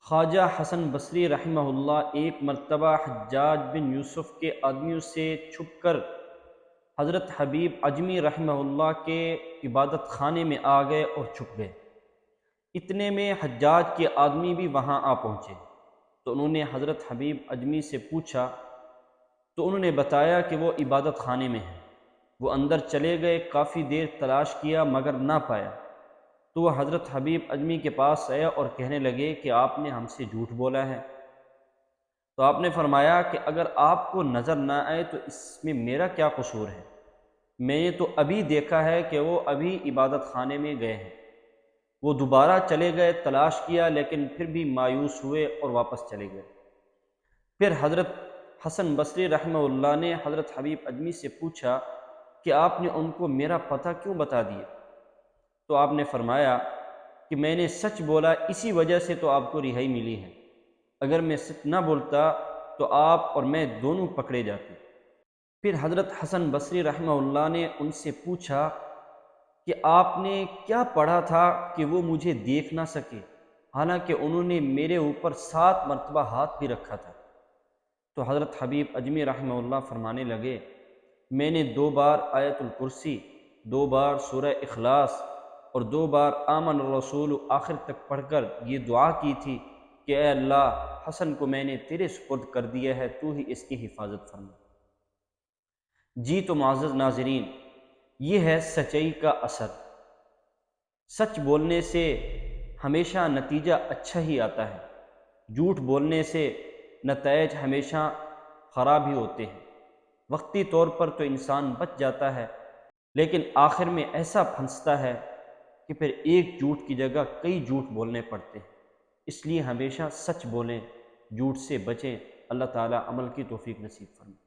خواجہ حسن بصری رحمہ اللہ ایک مرتبہ حجاج بن یوسف کے آدمیوں سے چھپ کر حضرت حبیب اجمی رحمہ اللہ کے عبادت خانے میں آ گئے اور چھپ گئے۔ اتنے میں حجاج کے آدمی بھی وہاں آ پہنچے تو انہوں نے حضرت حبیب اجمی سے پوچھا تو انہوں نے بتایا کہ وہ عبادت خانے میں ہیں۔ وہ اندر چلے گئے، کافی دیر تلاش کیا مگر نہ پایا تو وہ حضرت حبیب اجمی کے پاس آیا اور کہنے لگے کہ آپ نے ہم سے جھوٹ بولا ہے۔ تو آپ نے فرمایا کہ اگر آپ کو نظر نہ آئے تو اس میں میرا کیا قصور ہے؟ میں نے تو ابھی دیکھا ہے کہ وہ ابھی عبادت خانے میں گئے ہیں۔ وہ دوبارہ چلے گئے، تلاش کیا لیکن پھر بھی مایوس ہوئے اور واپس چلے گئے۔ پھر حضرت حسن بصری رحمہ اللہ نے حضرت حبیب اجمی سے پوچھا کہ آپ نے ان کو میرا پتہ کیوں بتا دیا؟ تو آپ نے فرمایا کہ میں نے سچ بولا، اسی وجہ سے تو آپ کو رہائی ملی ہے، اگر میں سچ نہ بولتا تو آپ اور میں دونوں پکڑے جاتے۔ پھر حضرت حسن بصری رحمہ اللہ نے ان سے پوچھا کہ آپ نے کیا پڑھا تھا کہ وہ مجھے دیکھ نہ سکے، حالانکہ انہوں نے میرے اوپر 7 مرتبہ ہاتھ بھی رکھا تھا؟ تو حضرت حبیب اجمی رحمہ اللہ فرمانے لگے، میں نے 2 بار آیت الکرسی، 2 بار سورہ اخلاص اور 2 بار آمن الرسول آخر تک پڑھ کر یہ دعا کی تھی کہ اے اللہ، حسن کو میں نے تیرے سپرد کر دیا ہے، تو ہی اس کی حفاظت فرما۔ جی تو معزز ناظرین، یہ ہے سچائی کا اثر۔ سچ بولنے سے ہمیشہ نتیجہ اچھا ہی آتا ہے، جھوٹ بولنے سے نتائج ہمیشہ خراب ہی ہوتے ہیں۔ وقتی طور پر تو انسان بچ جاتا ہے لیکن آخر میں ایسا پھنستا ہے کہ پھر ایک جھوٹ کی جگہ کئی جھوٹ بولنے پڑتے ہیں۔ اس لیے ہمیشہ سچ بولیں، جھوٹ سے بچیں۔ اللہ تعالیٰ عمل کی توفیق نصیب فرمائے۔